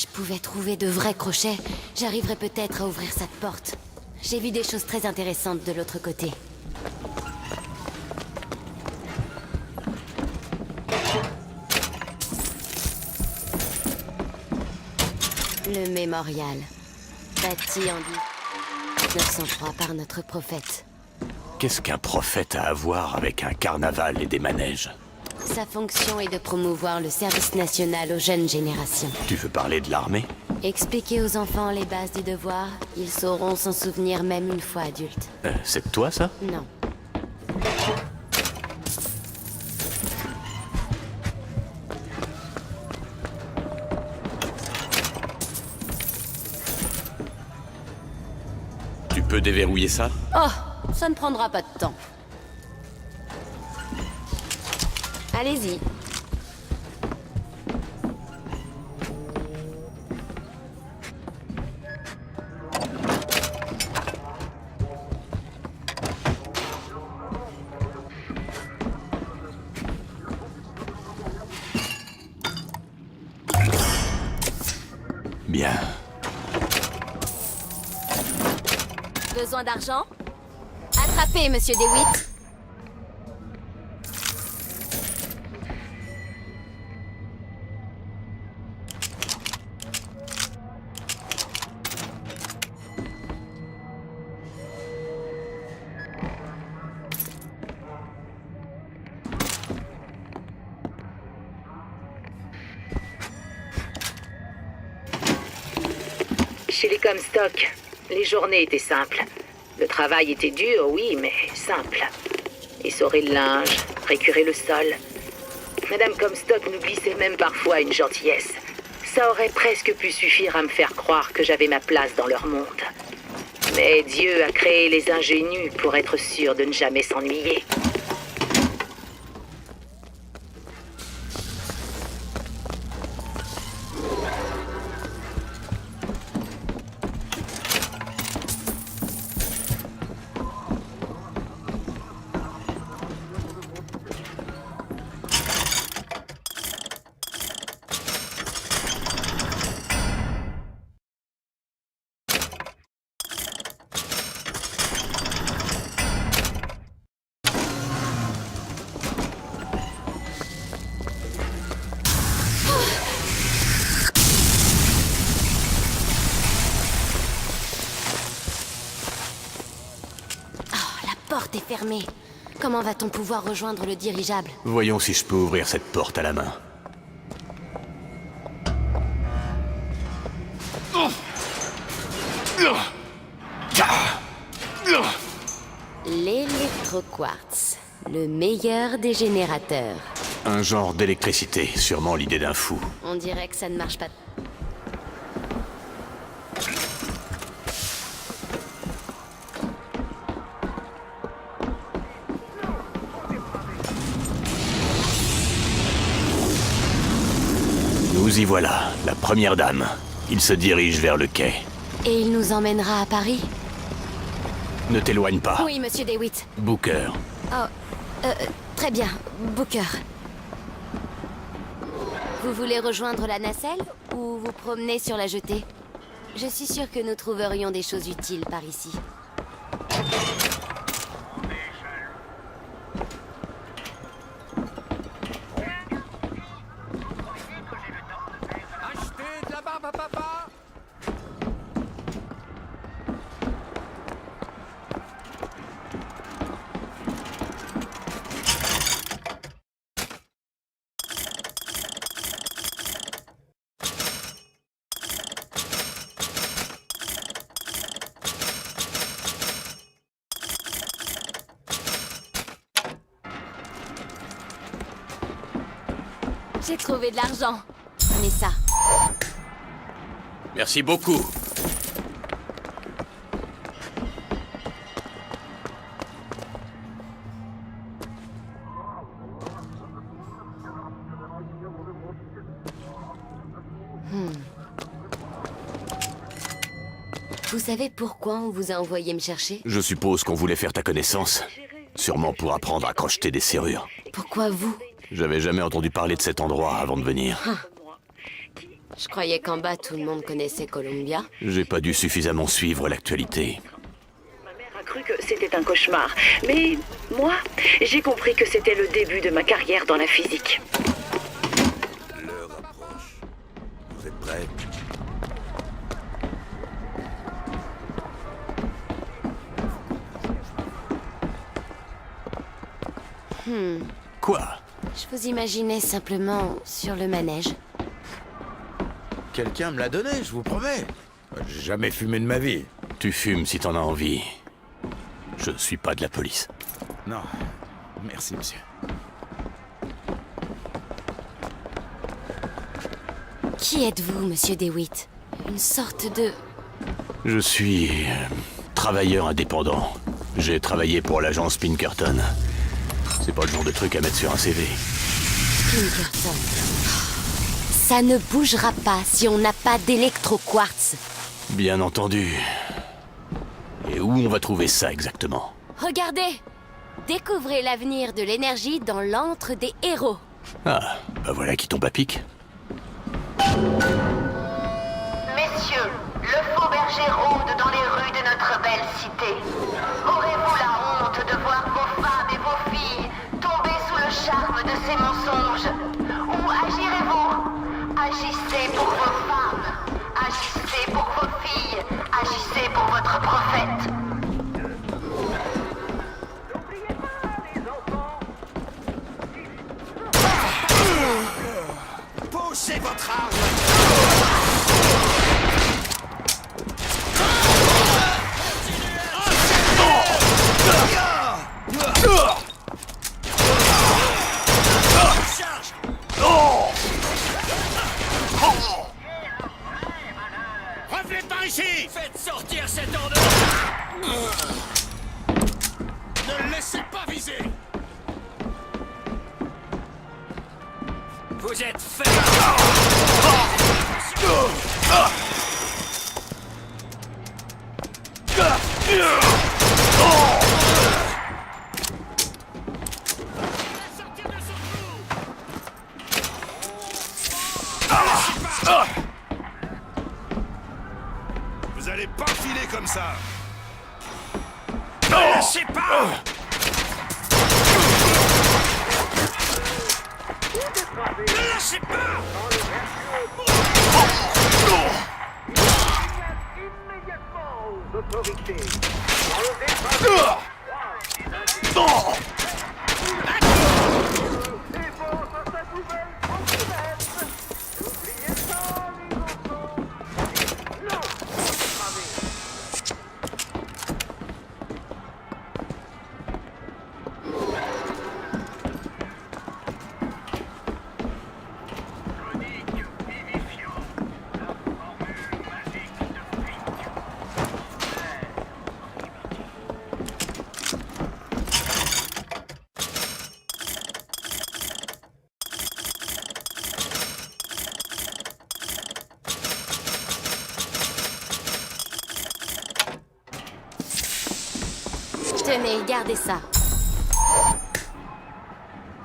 je pouvais trouver de vrais crochets, j'arriverais peut-être à ouvrir cette porte. J'ai vu des choses très intéressantes de l'autre côté. Le mémorial, bâti en 1903 par notre prophète. Qu'est-ce qu'un prophète a à voir avec un carnaval et des manèges? Sa fonction est de promouvoir le service national aux jeunes générations. Tu veux parler de l'armée? Expliquer aux enfants les bases du devoir, ils sauront s'en souvenir même une fois adultes. C'est de toi, ça? Non. Tu peux déverrouiller ça? Oh, ça ne prendra pas de temps. Allez-y. Bien. Besoin d'argent? Attrapez, monsieur DeWitt. Chez les Comstock, les journées étaient simples. Le travail était dur, oui, mais simple. Essorer le linge, récurer le sol. Madame Comstock nous glissait même parfois une gentillesse. Ça aurait presque pu suffire à me faire croire que j'avais ma place dans leur monde. Mais Dieu a créé les ingénus pour être sûr de ne jamais s'ennuyer. La porte est fermée. Comment va-t-on pouvoir rejoindre le dirigeable? Voyons si je peux ouvrir cette porte à la main. L'électroquartz, le meilleur des générateurs. Un genre d'électricité, sûrement l'idée d'un fou. On dirait que ça ne marche pas. Nous y voilà, la première dame. Il se dirige vers le quai. Et il nous emmènera à Paris? Ne t'éloigne pas. Oui, monsieur DeWitt. Booker. Très bien, Booker. Vous voulez rejoindre la nacelle ou vous promener sur la jetée? Je suis sûre que nous trouverions des choses utiles par ici. Achetez de la barbe à papa! J'ai trouvé de l'argent. Prenez ça. Merci beaucoup. Vous savez pourquoi on vous a envoyé me chercher? Je suppose qu'on voulait faire ta connaissance. Sûrement pour apprendre à crocheter des serrures. Pourquoi vous? J'avais jamais entendu parler de cet endroit avant de venir. Je croyais qu'en bas, tout le monde connaissait Columbia. J'ai pas dû suffisamment suivre l'actualité. Ma mère a cru que c'était un cauchemar. Mais moi, j'ai compris que c'était le début de ma carrière dans la physique. L'heure approche. Vous êtes prêts? Quoi? Je vous imaginais simplement sur le manège. Quelqu'un me l'a donné, je vous promets. J'ai jamais fumé de ma vie. Tu fumes si t'en as envie. Je suis pas de la police. Non. Merci, monsieur. Qui êtes-vous, monsieur DeWitt? Une sorte de... Je suis... travailleur indépendant. J'ai travaillé pour l'agence Pinkerton. C'est pas le genre de truc à mettre sur un CV. Pinkerton. Ça ne bougera pas si on n'a pas d'électroquartz. Bien entendu. Et où on va trouver ça exactement? Regardez! Découvrez l'avenir de l'énergie dans l'antre des héros. Ah, bah voilà qui tombe à pic. Messieurs, le faux berger rôde dans les rues de notre belle cité. Aurez-vous la honte de voir vos femmes et vos filles tomber sous le charme de ces mensonges? Ou agirez-vous? Agissez pour vos femmes, agissez pour vos filles, agissez pour votre prophète. Poussez votre arme! Revenez par ici! Faites sortir cet ordre! Ne le laissez pas viser! Vous êtes fait! Vous allez pas filer comme ça! Ne lâchez pas! Ne lâchez pas! Tenez, gardez ça.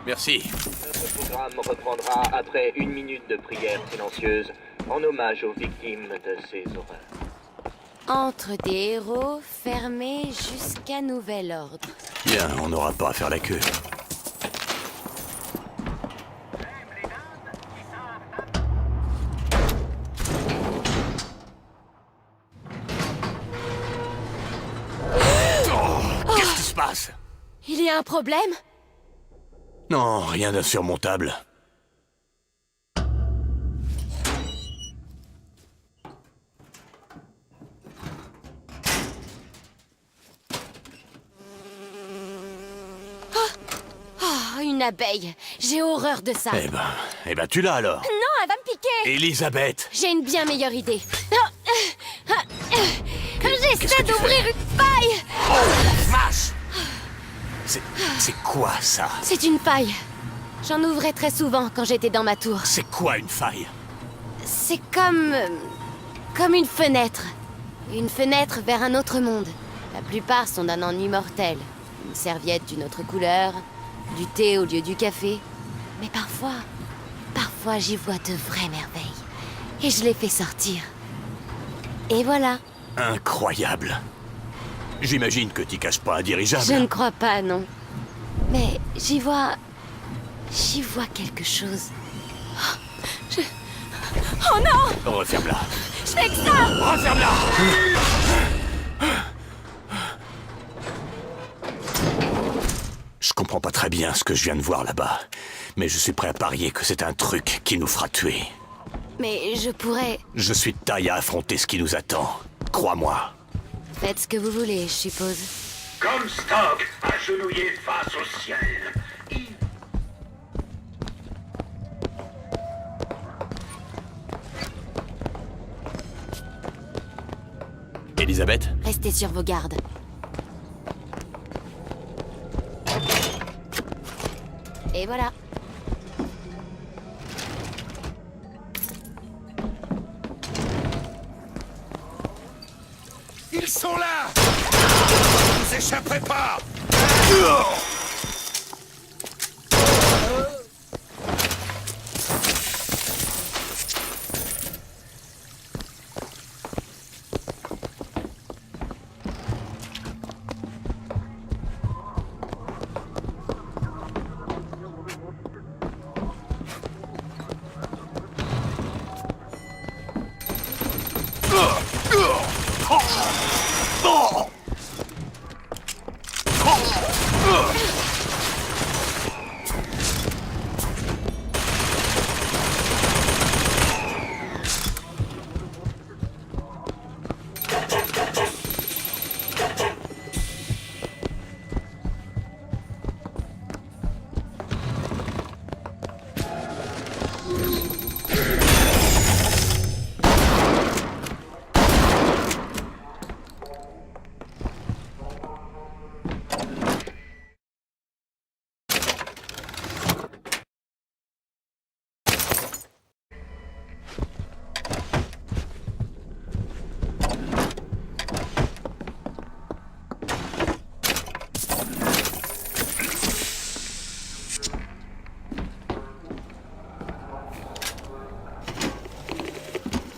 Merci. Notre programme reprendra après 1 minute de prière silencieuse en hommage aux victimes de ces horreurs. Entre des héros, fermés jusqu'à nouvel ordre. Bien, on n'aura pas à faire la queue. Qu'est-ce qui se passe? Il y a un problème? Non, rien d'insurmontable. Oh, une abeille. J'ai horreur de ça. Eh ben, tu l'as alors. Non, elle va me piquer. Elisabeth. J'ai une bien meilleure idée. Qu'est-ce que J'essaie tu d'ouvrir fais? une faille. Oh, la vache! C'est quoi ça? C'est une faille. J'en ouvrais très souvent quand j'étais dans ma tour. C'est quoi une faille? C'est comme une fenêtre. Une fenêtre vers un autre monde. La plupart sont d'un ennui mortel. Une serviette d'une autre couleur, du thé au lieu du café. Mais parfois j'y vois de vraies merveilles. et je l'ai fait sortir. Et voilà. Incroyable. J'imagine que t'y caches pas un dirigeable. Je ne crois pas, non. Mais j'y vois... J'y vois quelque chose. Oh non! Referme-la. Je fais que ça! Referme-la! Je comprends pas très bien ce que je viens de voir là-bas, mais je suis prêt à parier que c'est un truc qui nous fera tuer. Mais je pourrais... Je suis de taille à affronter ce qui nous attend. Crois-moi. Faites ce que vous voulez, je suppose. Comstock, agenouillé face au ciel. Elisabeth? Restez sur vos gardes. Et voilà. Ils sont là! Vous échapperez pas!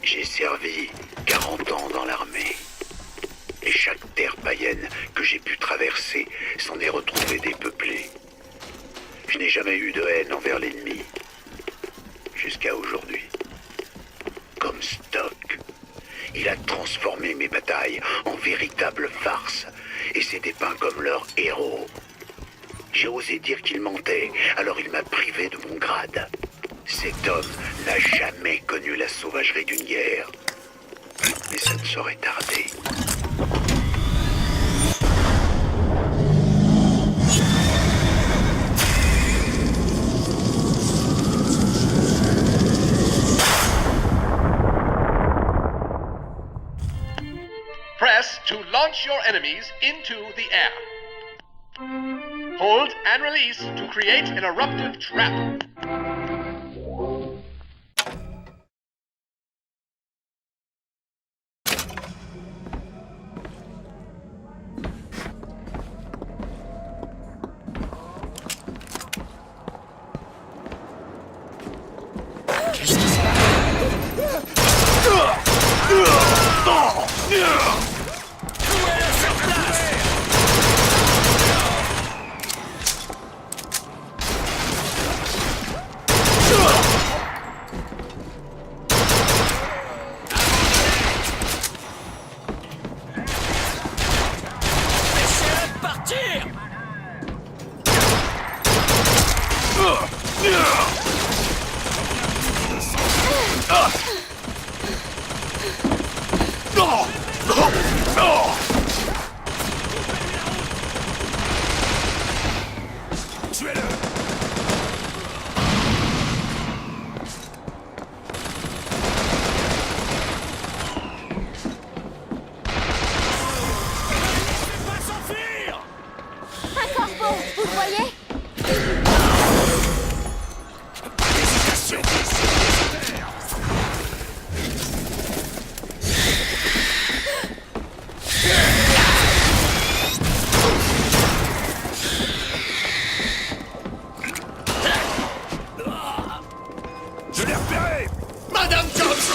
J'ai servi 40 ans dans l'armée. Et chaque terre païenne que j'ai pu traverser s'en est retrouvée dépeuplée. Je n'ai jamais eu de haine envers l'ennemi. Jusqu'à aujourd'hui. Comstock. Il a transformé mes batailles en véritables farces et s'est dépeint comme leur héros. J'ai osé dire qu'il mentait, alors il m'a privé de mon grade. Cet homme n'a jamais connu la sauvagerie d'une guerre. Mais ça ne saurait tarder. Press to launch your enemies into the air. Hold and release to create an eruptive trap. Non!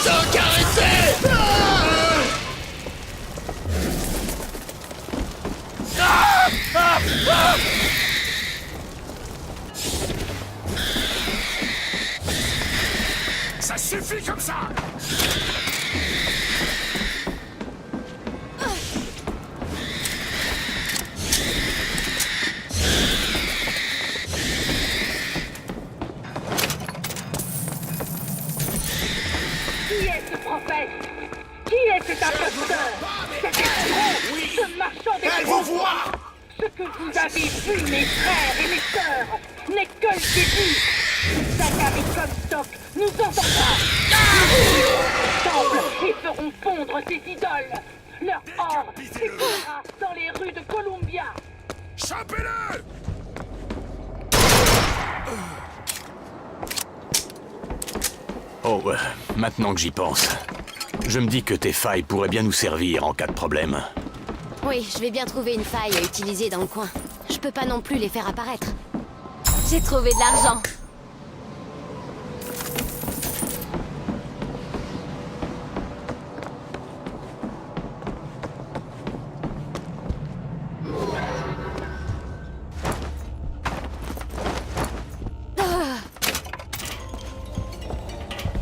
Stock, arrêtez! Ça suffit comme ça! Qui est ce prophète? Qui est cet imposteur? Cet escroc? Ce marchand des Elle vous voit! Ce que vous avez vu, mes frères et mes sœurs, n'est que le début. Zachary Comstock nous entendra. Nous ensemble et ferons fondre ces idoles. Leur or s'écoulera dans les rues de Columbia. Chopez-le! Oh, maintenant que j'y pense, je me dis que tes failles pourraient bien nous servir en cas de problème. Oui, je vais bien trouver une faille à utiliser dans le coin. Je peux pas non plus les faire apparaître. J'ai trouvé de l'argent.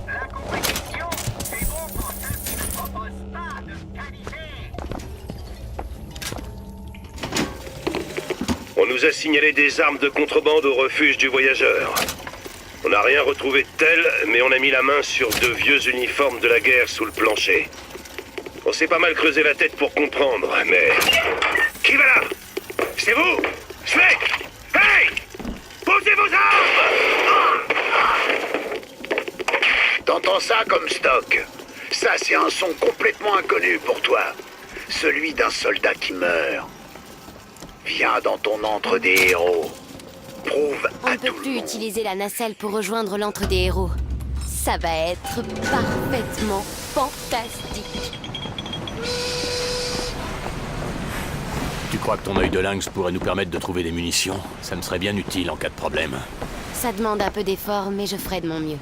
La compétition, c'est bon pour ceux qui ne proposent pas de qualité. On nous a signalé des armes de contrebande au refuge du voyageur. On n'a rien retrouvé de tel, mais on a mis la main sur 2 vieux uniformes de la guerre sous le plancher. On s'est pas mal creusé la tête pour comprendre, mais... Qui va là? C'est vous? Snake! Hey! Posez vos armes! T'entends ça comme stock? Ça, c'est un son complètement inconnu pour toi. Celui d'un soldat qui meurt. Viens dans ton antre des héros. Prouve On à ne peut tout le plus monde. utiliser la nacelle pour rejoindre l'antre des héros. Ça va être parfaitement fantastique. Tu crois que ton œil de lynx pourrait nous permettre de trouver des munitions? Ça me serait bien utile en cas de problème. Ça demande un peu d'effort, mais je ferai de mon mieux.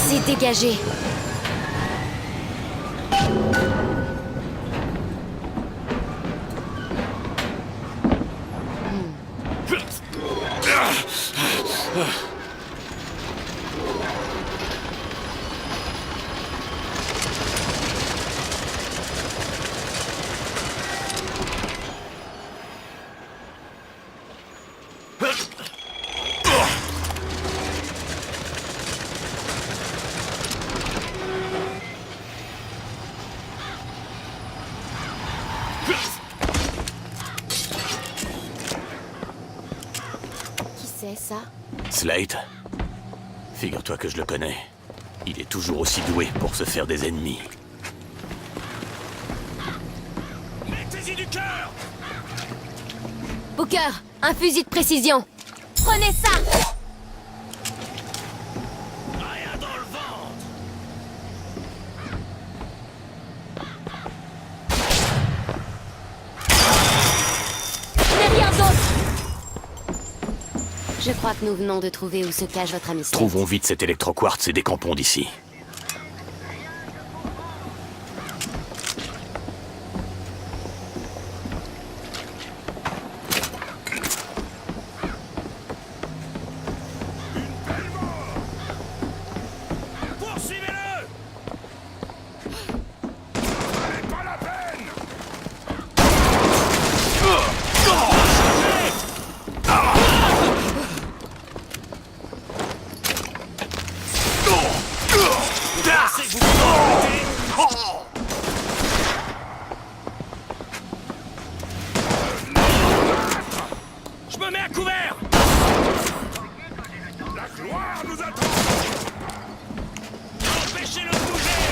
C'est dégagé. Qui c'est ça? Slate? Figure-toi que je le connais. Il est toujours aussi doué pour se faire des ennemis. Mettez-y du cœur! Booker, un fusil de précision. Prenez ça! Rien dans le ventre! Mais rien d'autre! Je crois que nous venons de trouver où se cache votre ami Slate. Trouvons vite cet électroquartz et décampons d'ici. Poursuivez-le! Allez, pas la peine! Pensez que vous pouvez m'arrêter? Je me mets à couvert! La gloire nous attend! Empêchez-le de bouger!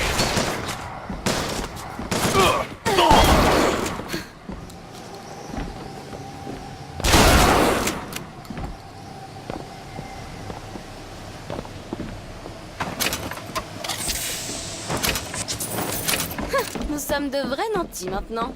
Nous sommes de vrais nantis maintenant.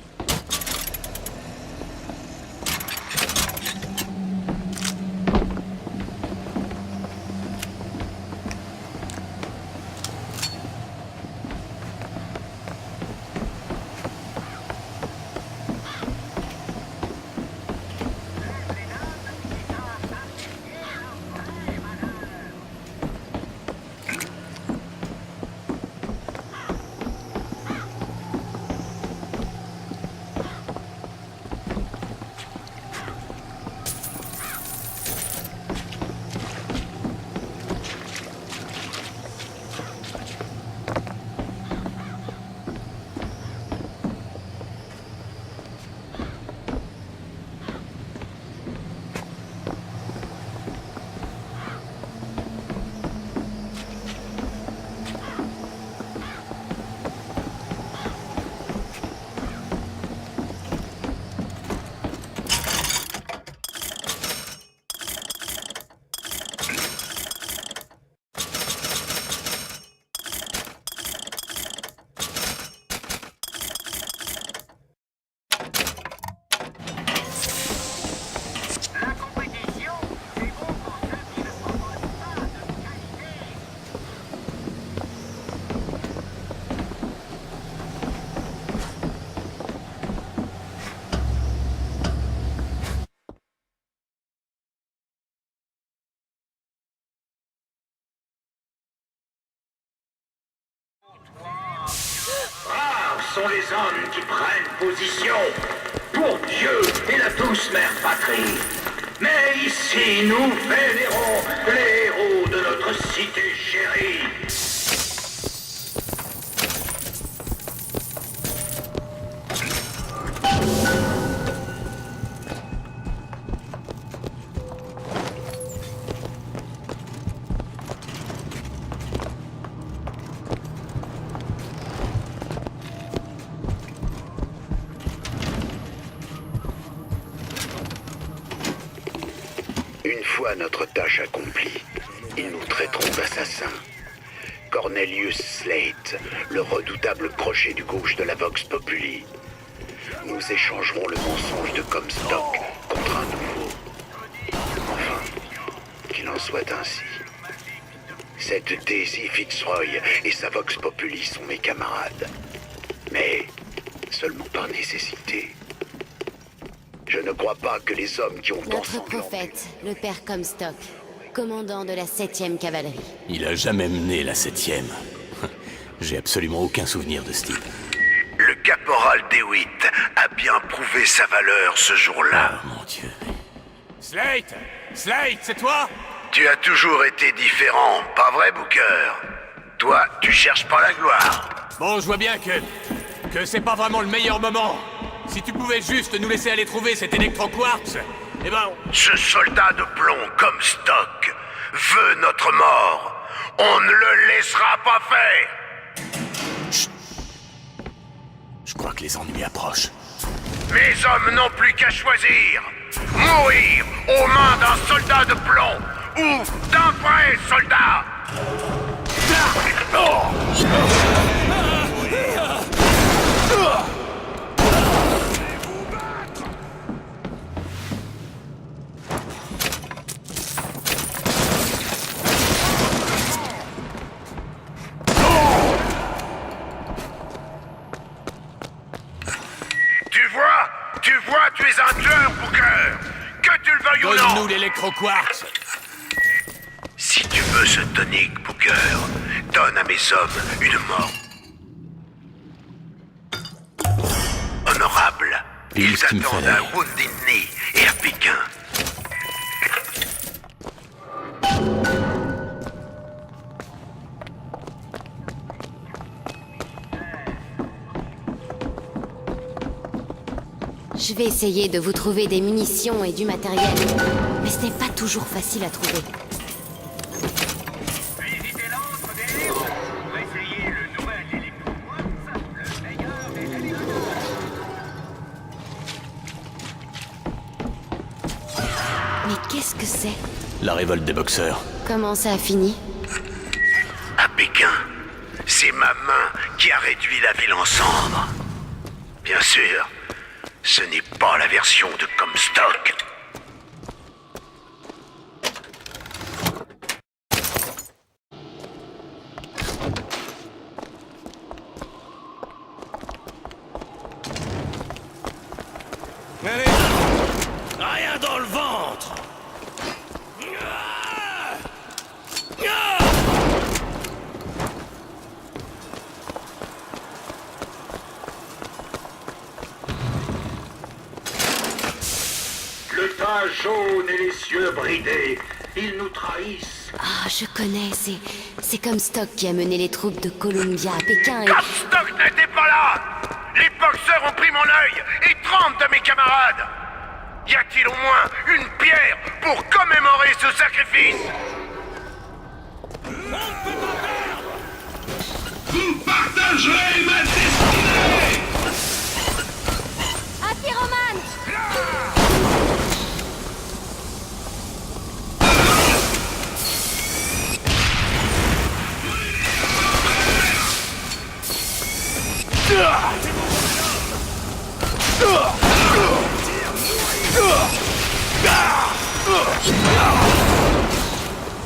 sont les hommes qui prennent position pour Dieu et la douce mère patrie. Mais ici, nous vénérons les héros de notre cité chérie. Une fois notre tâche accomplie, ils nous traiteront d'assassins. Cornelius Slate, le redoutable crochet du gauche de la Vox Populi. Nous échangerons le mensonge de Comstock contre un nouveau. Enfin, qu'il en soit ainsi. Cette Daisy Fitzroy et sa Vox Populi sont mes camarades. Mais seulement par nécessité. Je ne crois pas que les hommes qui ont Notre prophète, le père Comstock, commandant de la 7e cavalerie. Il a jamais mené la 7e. J'ai absolument aucun souvenir de ce type. Le caporal DeWitt a bien prouvé sa valeur ce jour-là. Oh mon Dieu. Slate! Slate, c'est toi? Tu as toujours été différent, pas vrai, Booker? Toi, tu cherches pas la gloire. Bon, je vois bien que c'est pas vraiment le meilleur moment. Si tu pouvais juste nous laisser aller trouver cet électro-quartz, eh ben... Ce soldat de plomb, Comstock, veut notre mort. On ne le laissera pas faire. Chut. Je crois que les ennuis approchent. Mes hommes n'ont plus qu'à choisir. Mourir aux mains d'un soldat de plomb ou d'un vrai soldat. Tu es un tueur, Booker. Que tu le veuilles ou non. Donne-nous l'électro-quartz. Si tu veux ce tonique, Booker, donne à mes hommes une mort honorable. Ils attendent à Wounded Knee et à Pékin. Je vais essayer de vous trouver des munitions et du matériel, mais ce n'est pas toujours facile à trouver. Visitez l'antre des héros pour essayer le nouvel électro-quartz, le meilleur des électros. Mais qu'est-ce que c'est? La révolte des boxeurs. Comment ça a fini? À Pékin, c'est ma main qui a réduit la ville en cendres. Bien sûr, ce n'est pas la version de Comstock. Allez! Rien dans le ventre! Le teint jaune et les yeux bridés, ils nous trahissent. Ah, je connais, c'est Comstock qui a mené les troupes de Columbia à Pékin et... Comstock n'était pas là! Les boxeurs ont pris mon œil et 30 de mes camarades! Y a-t-il au moins une pierre pour commémorer ce sacrifice? Vous partagerez ma destinée! À Pyroman!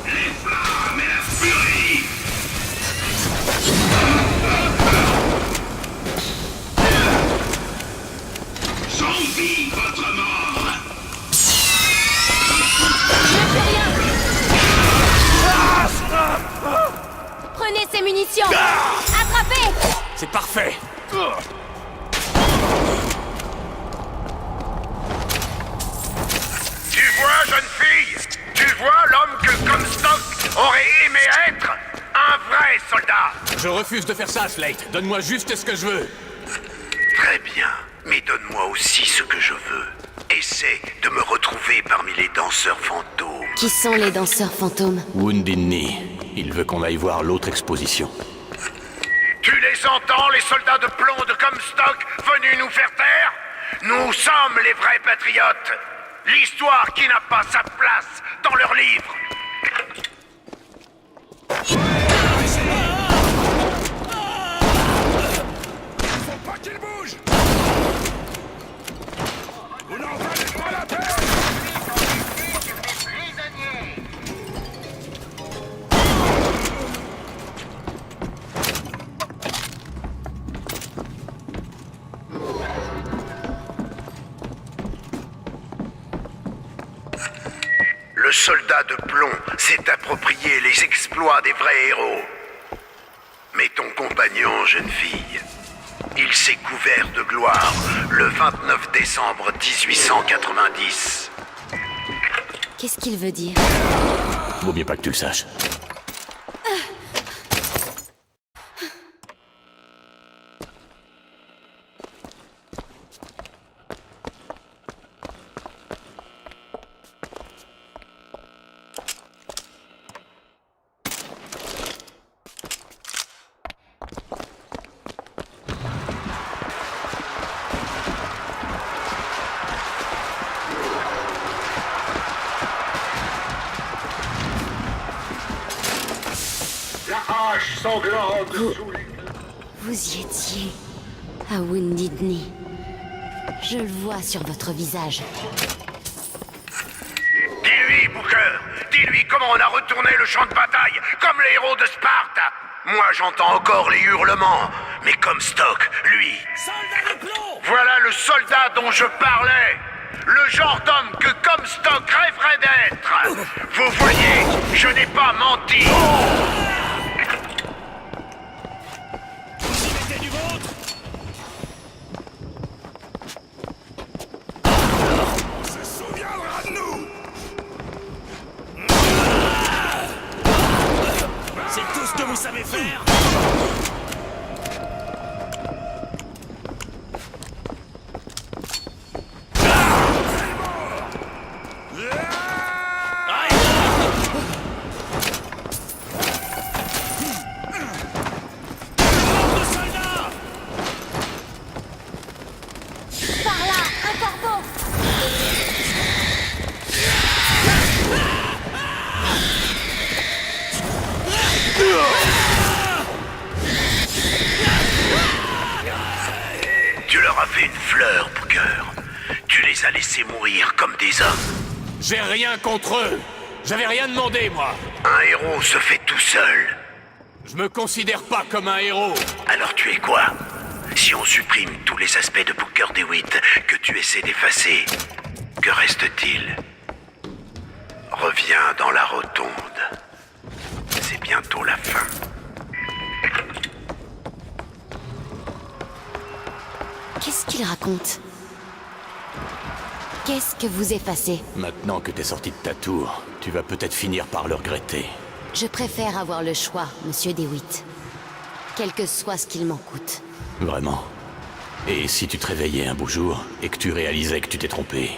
Les flammes et la furie! J'envie votre mort! Prenez ces munitions! Attrapez! C'est parfait! Tu vois, jeune fille? Tu vois l'homme que Comstock aurait aimé être? Un vrai soldat! Je refuse de faire ça, Slate. Donne-moi juste ce que je veux. Très bien, mais donne-moi aussi ce que je veux. Essaie de me retrouver parmi les danseurs fantômes. Qui sont les danseurs fantômes? Wounded Knee. Il veut qu'on aille voir l'autre exposition. Tu les entends, les soldats de plomb de Comstock venus nous faire taire? Nous sommes les vrais patriotes. L'histoire qui n'a pas sa place dans leurs livres. Faut pas qu'il bouge! Vous n'en valez pas la peine! Le soldat de plomb s'est approprié les exploits des vrais héros. Mais ton compagnon, jeune fille, il s'est couvert de gloire le 29 décembre 1890. Qu'est-ce qu'il veut dire? Vaut mieux pas que tu le saches. La hache sanglante sous les... Vous y étiez, à Wounded Knee. Je le vois sur votre visage. Dis-lui, Booker. Dis-lui comment on a retourné le champ de bataille, comme les héros de Sparte. Moi, j'entends encore les hurlements. Mais Comstock, lui... Voilà le soldat dont je parlais. Le genre d'homme que Comstock rêverait d'être. Vous voyez, je n'ai pas menti. On se souviendra de nous! C'est tout ce que vous savez faire? Par là, un corbeau! Tu leur as fait une fleur, Booker. Tu les as laissés mourir comme des hommes. J'ai rien contre eux. J'avais rien demandé, moi. Un héros se fait tout seul. Je me considère pas comme un héros. Alors tu es quoi? Si on supprime tous les aspects de Booker DeWitt que tu essaies d'effacer, que reste-t-il? Reviens dans la rotonde. C'est bientôt la fin. Qu'est-ce qu'il raconte? Qu'est-ce que vous effacez? Maintenant que t'es sorti de ta tour, tu vas peut-être finir par le regretter. Je préfère avoir le choix, monsieur DeWitt. Quel que soit ce qu'il m'en coûte. Vraiment. Et si tu te réveillais un beau jour et que tu réalisais que tu t'es trompé,